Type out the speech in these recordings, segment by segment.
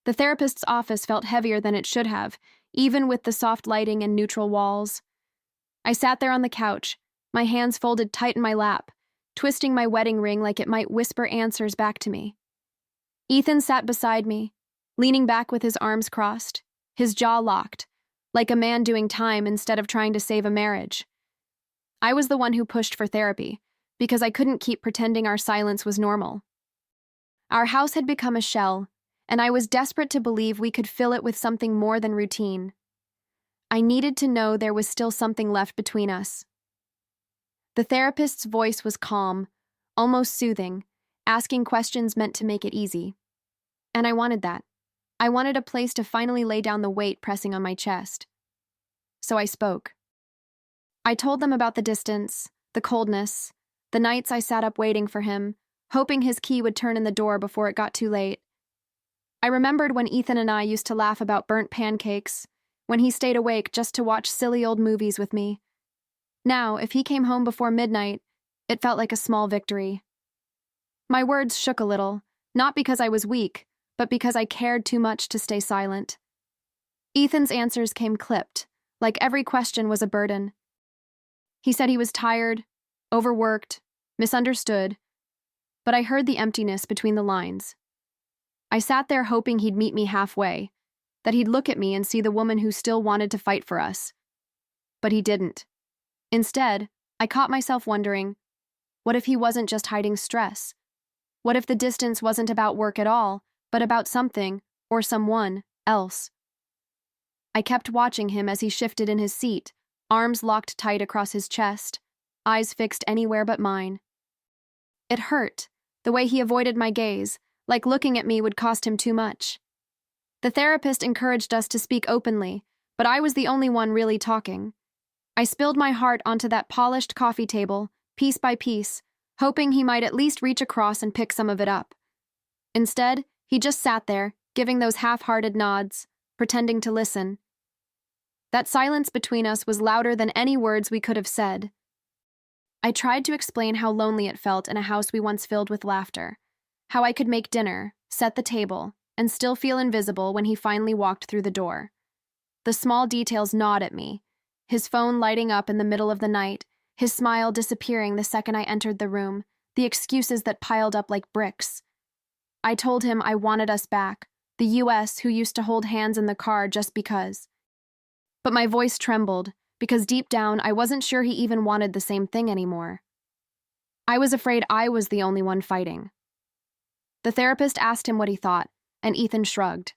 The therapist's office felt heavier than it should have, even with the soft lighting and neutral walls. I sat there on the couch, my hands folded tight in my lap, twisting my wedding ring like it might whisper answers back to me. Ethan sat beside me, leaning back with his arms crossed, his jaw locked, like a man doing time instead of trying to save a marriage. I was the one who pushed for therapy, because I couldn't keep pretending our silence was normal. Our house had become a shell, and I was desperate to believe we could fill it with something more than routine. I needed to know there was still something left between us. The therapist's voice was calm, almost soothing, asking questions meant to make it easy. And I wanted that. I wanted a place to finally lay down the weight pressing on my chest. So I spoke. I told them about the distance, the coldness, the nights I sat up waiting for him, hoping his key would turn in the door before it got too late. I remembered when Ethan and I used to laugh about burnt pancakes, when he stayed awake just to watch silly old movies with me. Now, if he came home before midnight, it felt like a small victory. My words shook a little, not because I was weak, but because I cared too much to stay silent. Ethan's answers came clipped, like every question was a burden. He said he was tired, overworked, misunderstood, but I heard the emptiness between the lines. I sat there hoping he'd meet me halfway, that he'd look at me and see the woman who still wanted to fight for us. But he didn't. Instead, I caught myself wondering, what if he wasn't just hiding stress? What if the distance wasn't about work at all, but about something, or someone, else? I kept watching him as he shifted in his seat, arms locked tight across his chest, eyes fixed anywhere but mine. It hurt, the way he avoided my gaze, like looking at me would cost him too much. The therapist encouraged us to speak openly, but I was the only one really talking. I spilled my heart onto that polished coffee table, piece by piece, hoping he might at least reach across and pick some of it up. Instead, he just sat there, giving those half-hearted nods, pretending to listen. That silence between us was louder than any words we could have said. I tried to explain how lonely it felt in a house we once filled with laughter, how I could make dinner, set the table, and still feel invisible when he finally walked through the door. The small details gnawed at me, his phone lighting up in the middle of the night, his smile disappearing the second I entered the room, the excuses that piled up like bricks. I told him I wanted us back, the U.S. who used to hold hands in the car just because. But my voice trembled, because deep down I wasn't sure he even wanted the same thing anymore. I was afraid I was the only one fighting. The therapist asked him what he thought, and Ethan shrugged.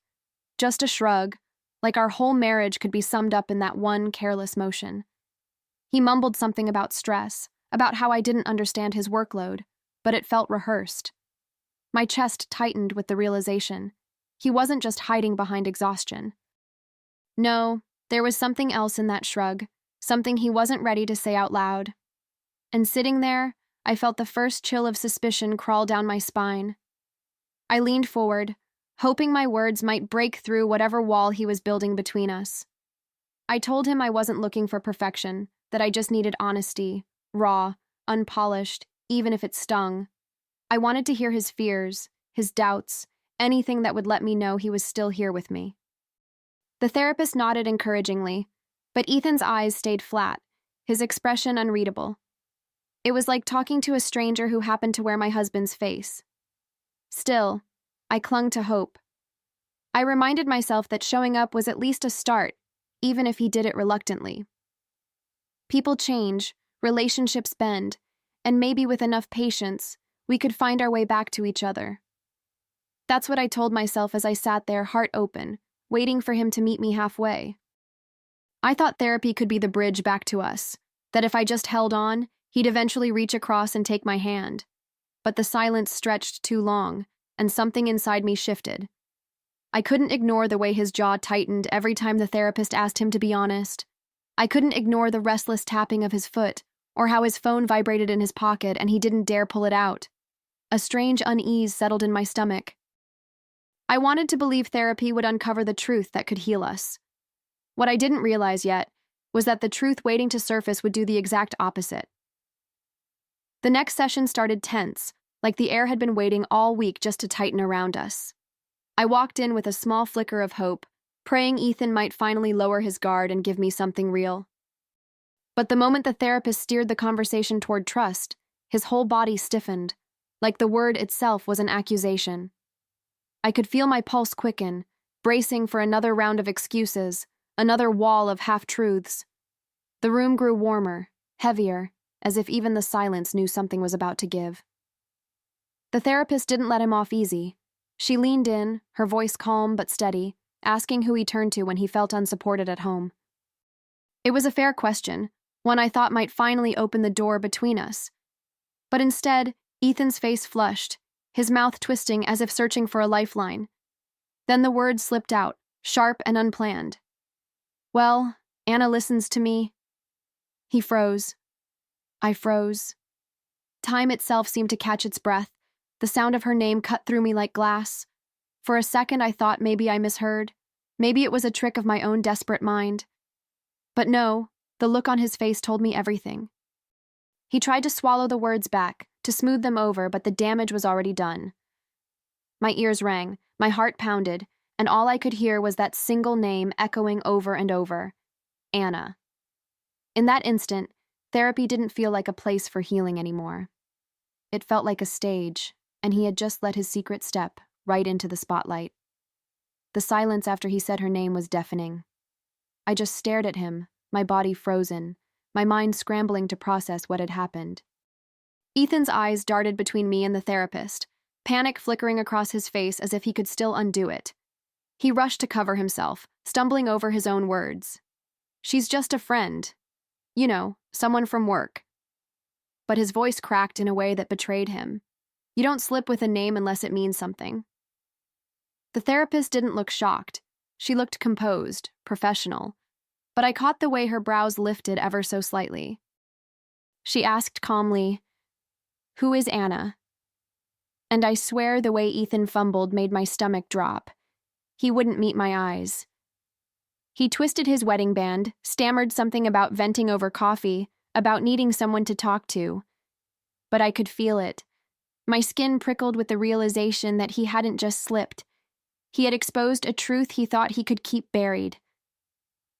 Just a shrug, like our whole marriage could be summed up in that one careless motion. He mumbled something about stress, about how I didn't understand his workload, but it felt rehearsed. My chest tightened with the realization. He wasn't just hiding behind exhaustion. No, there was something else in that shrug, something he wasn't ready to say out loud. And sitting there, I felt the first chill of suspicion crawl down my spine. I leaned forward, hoping my words might break through whatever wall he was building between us. I told him I wasn't looking for perfection, that I just needed honesty, raw, unpolished, even if it stung. I wanted to hear his fears, his doubts, anything that would let me know he was still here with me. The therapist nodded encouragingly, but Ethan's eyes stayed flat, his expression unreadable. It was like talking to a stranger who happened to wear my husband's face. Still, I clung to hope. I reminded myself that showing up was at least a start, even if he did it reluctantly. People change, relationships bend, and maybe with enough patience, we could find our way back to each other. That's what I told myself as I sat there, heart open, waiting for him to meet me halfway. I thought therapy could be the bridge back to us, that if I just held on, he'd eventually reach across and take my hand. But the silence stretched too long, and something inside me shifted. I couldn't ignore the way his jaw tightened every time the therapist asked him to be honest. I couldn't ignore the restless tapping of his foot, or how his phone vibrated in his pocket and he didn't dare pull it out. A strange unease settled in my stomach. I wanted to believe therapy would uncover the truth that could heal us. What I didn't realize yet was that the truth waiting to surface would do the exact opposite. The next session started tense, like the air had been waiting all week just to tighten around us. I walked in with a small flicker of hope, praying Ethan might finally lower his guard and give me something real. But the moment the therapist steered the conversation toward trust, his whole body stiffened, like the word itself was an accusation. I could feel my pulse quicken, bracing for another round of excuses, another wall of half-truths. The room grew warmer, heavier, as if even the silence knew something was about to give. The therapist didn't let him off easy. She leaned in, her voice calm but steady, asking who he turned to when he felt unsupported at home. It was a fair question, one I thought might finally open the door between us. But instead, Ethan's face flushed, his mouth twisting as if searching for a lifeline. Then the words slipped out, sharp and unplanned. "Well, Anna listens to me." He froze. I froze. Time itself seemed to catch its breath. The sound of her name cut through me like glass. For a second I thought maybe I misheard. Maybe it was a trick of my own desperate mind. But no, the look on his face told me everything. He tried to swallow the words back, to smooth them over, but the damage was already done. My ears rang, my heart pounded, and all I could hear was that single name echoing over and over. Anna. In that instant, therapy didn't feel like a place for healing anymore. It felt like a stage, and he had just let his secret step right into the spotlight. The silence after he said her name was deafening. I just stared at him, my body frozen, my mind scrambling to process what had happened. Ethan's eyes darted between me and the therapist, panic flickering across his face as if he could still undo it. He rushed to cover himself, stumbling over his own words. "She's just a friend. You know, someone from work." But his voice cracked in a way that betrayed him. You don't slip with a name unless it means something. The therapist didn't look shocked. She looked composed, professional. But I caught the way her brows lifted ever so slightly. She asked calmly, "Who is Anna?" And I swear the way Ethan fumbled made my stomach drop. He wouldn't meet my eyes. He twisted his wedding band, stammered something about venting over coffee, about needing someone to talk to. But I could feel it. My skin prickled with the realization that he hadn't just slipped. He had exposed a truth he thought he could keep buried.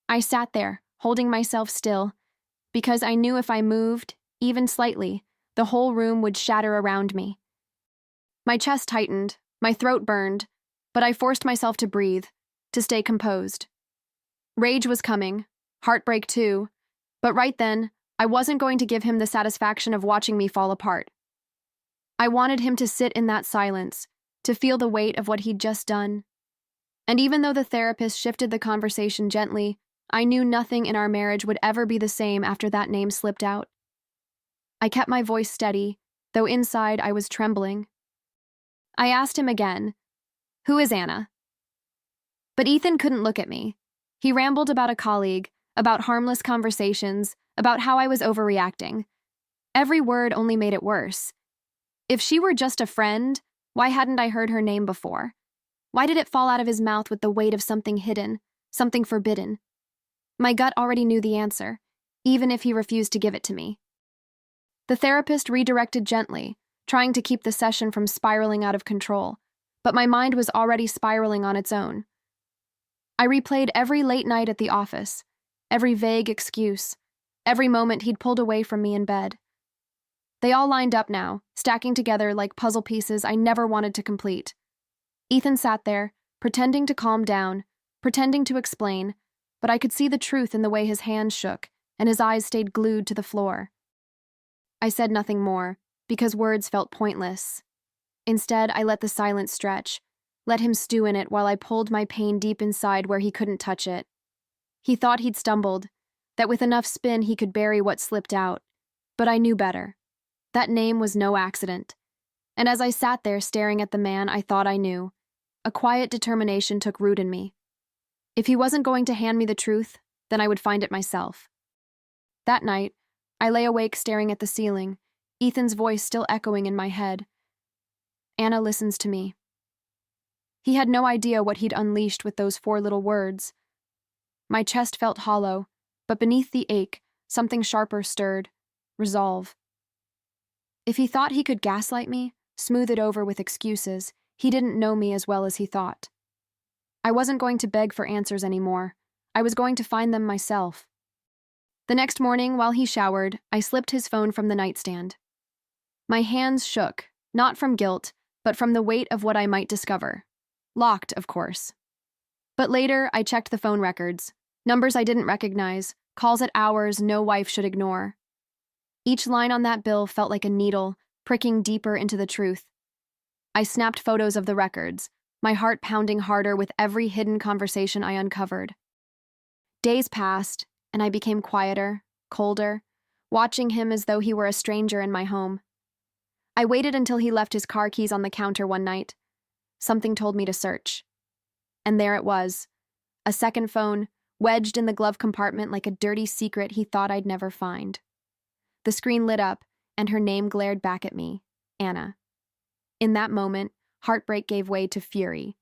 I sat there, holding myself still, because I knew if I moved, even slightly, the whole room would shatter around me. My chest tightened, my throat burned, but I forced myself to breathe, to stay composed. Rage was coming, heartbreak too, but right then, I wasn't going to give him the satisfaction of watching me fall apart. I wanted him to sit in that silence, to feel the weight of what he'd just done. And even though the therapist shifted the conversation gently, I knew nothing in our marriage would ever be the same after that name slipped out. I kept my voice steady, though inside I was trembling. I asked him again, "Who is Anna?" But Ethan couldn't look at me. He rambled about a colleague, about harmless conversations, about how I was overreacting. Every word only made it worse. If she were just a friend, why hadn't I heard her name before? Why did it fall out of his mouth with the weight of something hidden, something forbidden? My gut already knew the answer, even if he refused to give it to me. The therapist redirected gently, trying to keep the session from spiraling out of control, but my mind was already spiraling on its own. I replayed every late night at the office, every vague excuse, every moment he'd pulled away from me in bed. They all lined up now, stacking together like puzzle pieces I never wanted to complete. Ethan sat there, pretending to calm down, pretending to explain, but I could see the truth in the way his hands shook, and his eyes stayed glued to the floor. I said nothing more, because words felt pointless. Instead, I let the silence stretch, let him stew in it while I pulled my pain deep inside where he couldn't touch it. He thought he'd stumbled, that with enough spin he could bury what slipped out, but I knew better. That name was no accident. And as I sat there staring at the man I thought I knew, a quiet determination took root in me. If he wasn't going to hand me the truth, then I would find it myself. That night, I lay awake staring at the ceiling, Ethan's voice still echoing in my head. "Anna listens to me." He had no idea what he'd unleashed with those 4 little words. My chest felt hollow, but beneath the ache, something sharper stirred. Resolve. If he thought he could gaslight me, smooth it over with excuses, He didn't know me as well as he thought. I wasn't going to beg for answers anymore. I was going to find them myself. The next morning, while he showered, I slipped his phone from the nightstand. My hands shook, not from guilt, but from the weight of what I might discover. Locked, of course. But later, I checked the phone records. Numbers I didn't recognize, calls at hours no wife should ignore. Each line on that bill felt like a needle, pricking deeper into the truth. I snapped photos of the records, my heart pounding harder with every hidden conversation I uncovered. Days passed, and I became quieter, colder, watching him as though he were a stranger in my home. I waited until he left his car keys on the counter one night. Something told me to search. And there it was, a second phone, wedged in the glove compartment like a dirty secret he thought I'd never find. The screen lit up, and her name glared back at me, Anna. In that moment, heartbreak gave way to fury.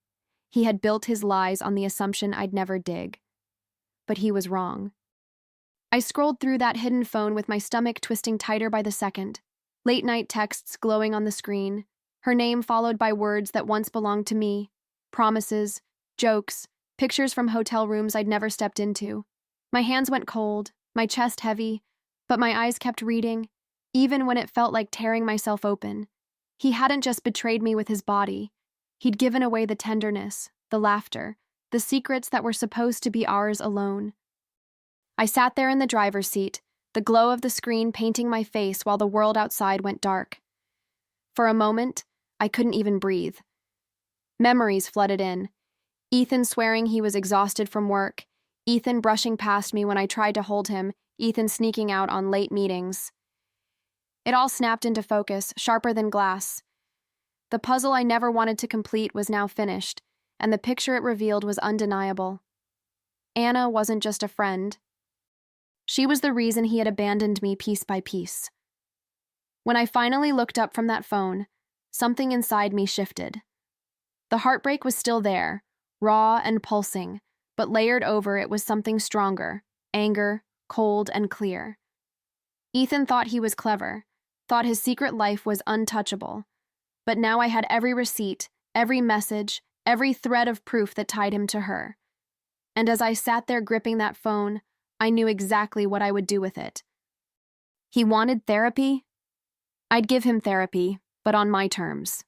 He had built his lies on the assumption I'd never dig. But he was wrong. I scrolled through that hidden phone with my stomach twisting tighter by the second. Late-night texts glowing on the screen, her name followed by words that once belonged to me, promises, jokes, pictures from hotel rooms I'd never stepped into. My hands went cold, my chest heavy, but my eyes kept reading, even when it felt like tearing myself open. He hadn't just betrayed me with his body. He'd given away the tenderness, the laughter, the secrets that were supposed to be ours alone. I sat there in the driver's seat, the glow of the screen painting my face while the world outside went dark. For a moment, I couldn't even breathe. Memories flooded in. Ethan swearing he was exhausted from work, Ethan brushing past me when I tried to hold him, Ethan sneaking out on late meetings. It all snapped into focus, sharper than glass. The puzzle I never wanted to complete was now finished, and the picture it revealed was undeniable. Anna wasn't just a friend. She was the reason he had abandoned me piece by piece. When I finally looked up from that phone, something inside me shifted. The heartbreak was still there, raw and pulsing, but layered over it was something stronger, anger, cold and clear. Ethan thought he was clever, thought his secret life was untouchable, but now I had every receipt, every message, every thread of proof that tied him to her. And as I sat there gripping that phone, I knew exactly what I would do with it. He wanted therapy? I'd give him therapy, but on my terms.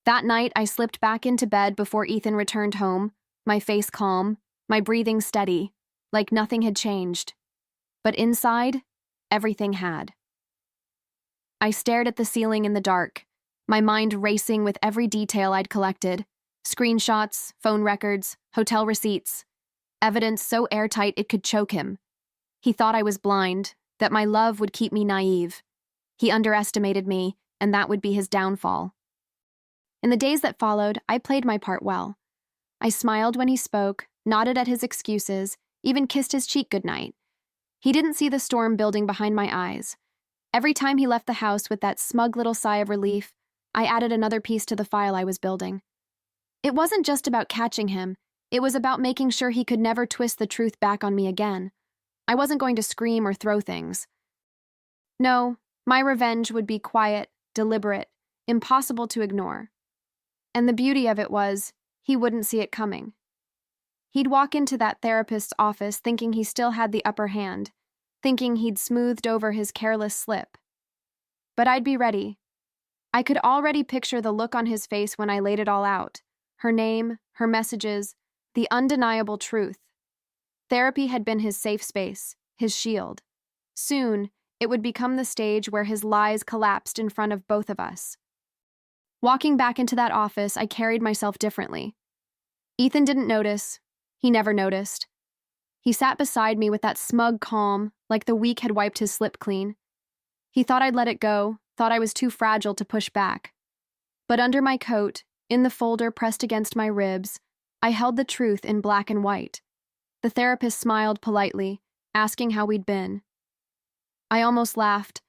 That night, I slipped back into bed before Ethan returned home, my face calm, my breathing steady, like nothing had changed. But inside, everything had. I stared at the ceiling in the dark, my mind racing with every detail I'd collected. Screenshots, phone records, hotel receipts. Evidence so airtight it could choke him. He thought I was blind, that my love would keep me naive. He underestimated me, and that would be his downfall. In the days that followed, I played my part well. I smiled when he spoke, nodded at his excuses, even kissed his cheek goodnight. He didn't see the storm building behind my eyes. Every time he left the house with that smug little sigh of relief, I added another piece to the file I was building. It wasn't just about catching him. It was about making sure he could never twist the truth back on me again. I wasn't going to scream or throw things. No, my revenge would be quiet, deliberate, impossible to ignore. And the beauty of it was, he wouldn't see it coming. He'd walk into that therapist's office thinking he still had the upper hand, thinking he'd smoothed over his careless slip. But I'd be ready. I could already picture the look on his face when I laid it all out. Her name, her messages, the undeniable truth. Therapy had been his safe space, his shield. Soon, it would become the stage where his lies collapsed in front of both of us. Walking back into that office, I carried myself differently. Ethan didn't notice. He never noticed. He sat beside me with that smug calm, like the week had wiped his slip clean. He thought I'd let it go, thought I was too fragile to push back. But under my coat, in the folder pressed against my ribs, I held the truth in black and white. The therapist smiled politely, asking how we'd been. I almost laughed.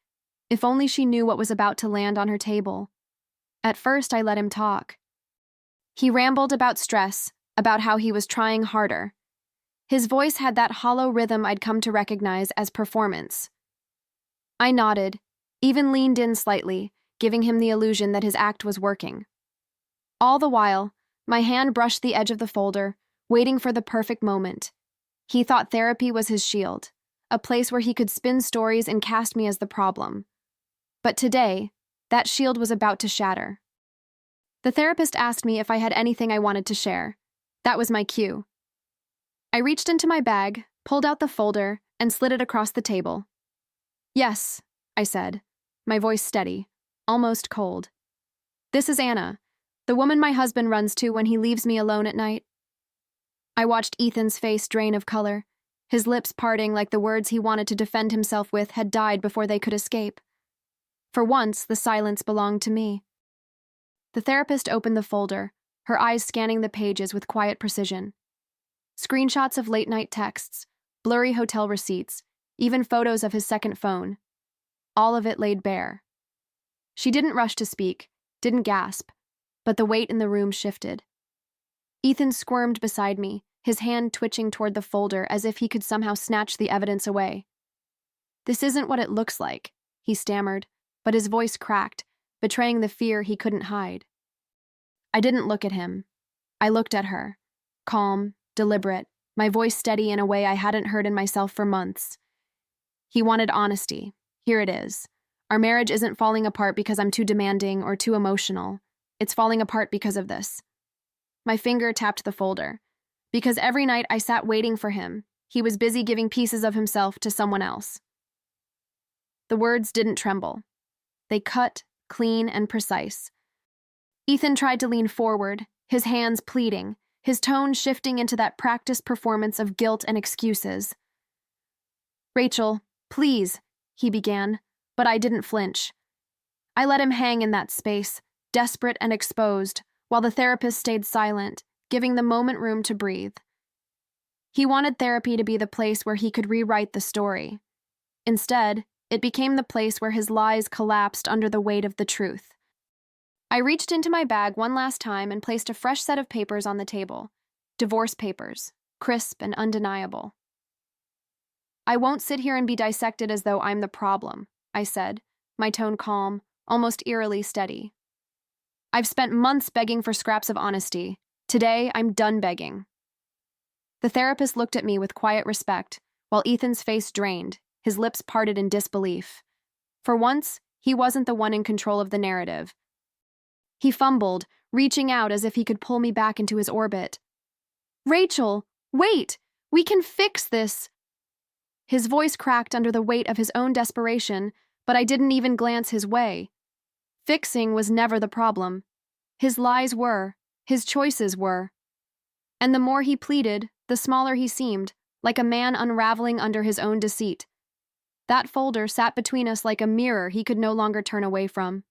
If only she knew what was about to land on her table. At first, I let him talk. He rambled about stress, about how he was trying harder. His voice had that hollow rhythm I'd come to recognize as performance. I nodded, even leaned in slightly, giving him the illusion that his act was working. All the while, my hand brushed the edge of the folder, waiting for the perfect moment. He thought therapy was his shield, a place where he could spin stories and cast me as the problem. But today, that shield was about to shatter. The therapist asked me if I had anything I wanted to share. That was my cue. I reached into my bag, pulled out the folder, and slid it across the table. "Yes," I said, my voice steady, almost cold. "This is Anna, the woman my husband runs to when he leaves me alone at night." I watched Ethan's face drain of color, his lips parting like the words he wanted to defend himself with had died before they could escape. For once, the silence belonged to me. The therapist opened the folder, her eyes scanning the pages with quiet precision. Screenshots of late-night texts, blurry hotel receipts, even photos of his second phone. All of it laid bare. She didn't rush to speak, didn't gasp, but the weight in the room shifted. Ethan squirmed beside me, his hand twitching toward the folder as if he could somehow snatch the evidence away. "This isn't what it looks like," he stammered, but his voice cracked, betraying the fear he couldn't hide. I didn't look at him. I looked at her, calm, deliberate, my voice steady in a way I hadn't heard in myself for months. He wanted honesty. Here it is. Our marriage isn't falling apart because I'm too demanding or too emotional. It's falling apart because of this. My finger tapped the folder. Because every night I sat waiting for him, he was busy giving pieces of himself to someone else. The words didn't tremble. They cut, clean, and precise. Ethan tried to lean forward, his hands pleading, his tone shifting into that practiced performance of guilt and excuses. "Rachel, please," he began, but I didn't flinch. I let him hang in that space, desperate and exposed, while the therapist stayed silent, giving the moment room to breathe. He wanted therapy to be the place where he could rewrite the story. Instead, it became the place where his lies collapsed under the weight of the truth. I reached into my bag one last time and placed a fresh set of papers on the table. Divorce papers, crisp and undeniable. "I won't sit here and be dissected as though I'm the problem," I said, my tone calm, almost eerily steady. "I've spent months begging for scraps of honesty. Today, I'm done begging." The therapist looked at me with quiet respect, while Ethan's face drained, his lips parted in disbelief. For once, he wasn't the one in control of the narrative. He fumbled, reaching out as if he could pull me back into his orbit. "Rachel, wait! We can fix this!" His voice cracked under the weight of his own desperation, but I didn't even glance his way. Fixing was never the problem. His lies were, his choices were. And the more he pleaded, the smaller he seemed, like a man unraveling under his own deceit. That folder sat between us like a mirror he could no longer turn away from.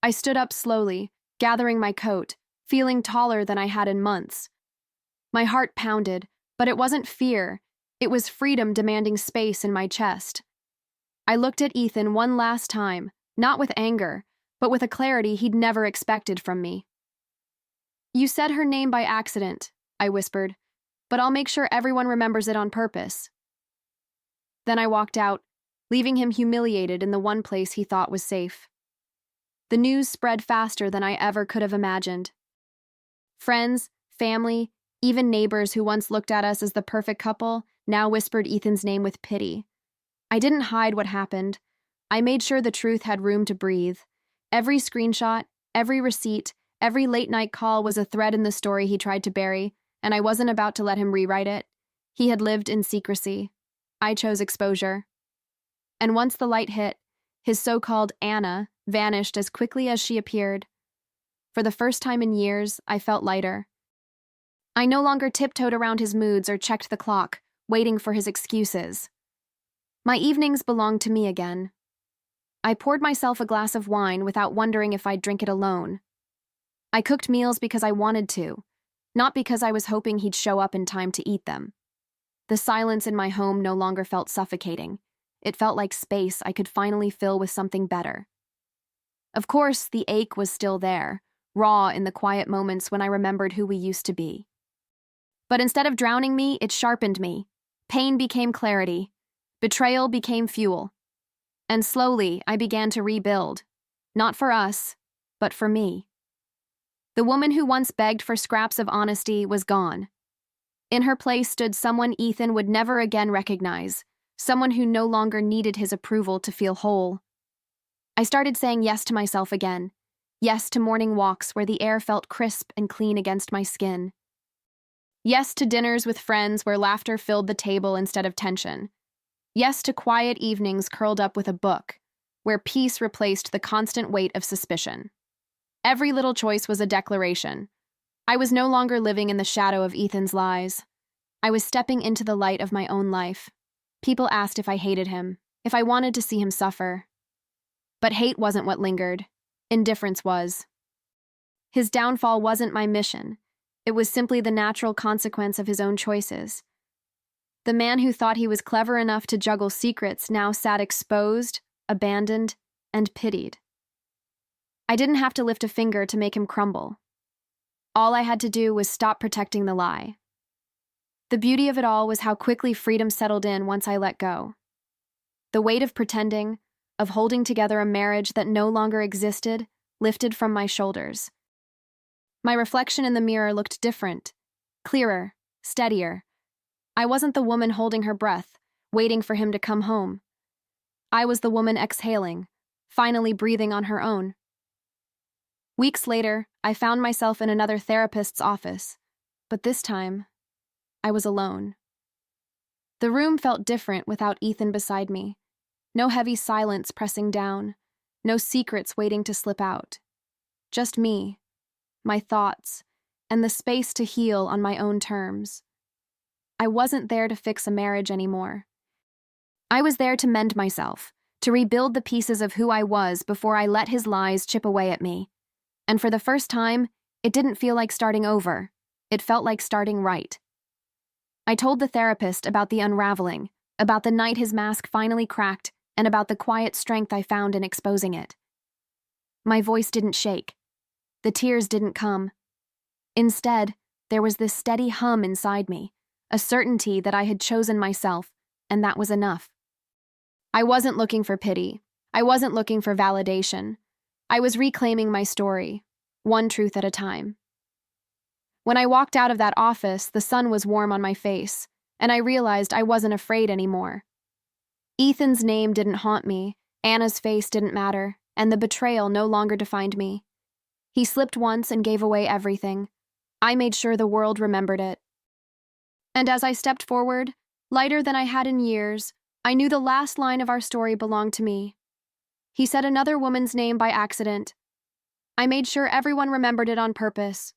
I stood up slowly, gathering my coat, feeling taller than I had in months. My heart pounded, but it wasn't fear. It was freedom demanding space in my chest. I looked at Ethan one last time, not with anger, but with a clarity he'd never expected from me. "You said her name by accident," I whispered, "but I'll make sure everyone remembers it on purpose." Then I walked out, leaving him humiliated in the one place he thought was safe. The news spread faster than I ever could have imagined. Friends, family, even neighbors who once looked at us as the perfect couple now whispered Ethan's name with pity. I didn't hide what happened. I made sure the truth had room to breathe. Every screenshot, every receipt, every late-night call was a thread in the story he tried to bury, and I wasn't about to let him rewrite it. He had lived in secrecy. I chose exposure. And once the light hit, his so-called Anna vanished as quickly as she appeared. For the first time in years, I felt lighter. I no longer tiptoed around his moods or checked the clock, waiting for his excuses. My evenings belonged to me again. I poured myself a glass of wine without wondering if I'd drink it alone. I cooked meals because I wanted to, not because I was hoping he'd show up in time to eat them. The silence in my home no longer felt suffocating. It felt like space I could finally fill with something better. Of course, the ache was still there, raw in the quiet moments when I remembered who we used to be. But instead of drowning me, it sharpened me. Pain became clarity. Betrayal became fuel. And slowly, I began to rebuild. Not for us, but for me. The woman who once begged for scraps of honesty was gone. In her place stood someone Ethan would never again recognize, someone who no longer needed his approval to feel whole. I started saying yes to myself again, yes to morning walks where the air felt crisp and clean against my skin. Yes to dinners with friends where laughter filled the table instead of tension. Yes to quiet evenings curled up with a book, where peace replaced the constant weight of suspicion. Every little choice was a declaration. I was no longer living in the shadow of Ethan's lies. I was stepping into the light of my own life. People asked if I hated him, if I wanted to see him suffer. But hate wasn't what lingered. Indifference was. His downfall wasn't my mission. It was simply the natural consequence of his own choices. The man who thought he was clever enough to juggle secrets now sat exposed, abandoned, and pitied. I didn't have to lift a finger to make him crumble. All I had to do was stop protecting the lie. The beauty of it all was how quickly freedom settled in once I let go. The weight of pretending, of holding together a marriage that no longer existed, lifted from my shoulders. My reflection in the mirror looked different, clearer, steadier. I wasn't the woman holding her breath, waiting for him to come home. I was the woman exhaling, finally breathing on her own. Weeks later, I found myself in another therapist's office, but this time, I was alone. The room felt different without Ethan beside me. No heavy silence pressing down, no secrets waiting to slip out. Just me, my thoughts, and the space to heal on my own terms. I wasn't there to fix a marriage anymore. I was there to mend myself, to rebuild the pieces of who I was before I let his lies chip away at me. And for the first time, it didn't feel like starting over. It felt like starting right. I told the therapist about the unraveling, about the night his mask finally cracked, and about the quiet strength I found in exposing it. My voice didn't shake. The tears didn't come. Instead, there was this steady hum inside me, a certainty that I had chosen myself, and that was enough. I wasn't looking for pity. I wasn't looking for validation. I was reclaiming my story, one truth at a time. When I walked out of that office, the sun was warm on my face, and I realized I wasn't afraid anymore. Ethan's name didn't haunt me, Anna's face didn't matter, and the betrayal no longer defined me. He slipped once and gave away everything. I made sure the world remembered it. And as I stepped forward, lighter than I had in years, I knew the last line of our story belonged to me. He said another woman's name by accident. I made sure everyone remembered it on purpose.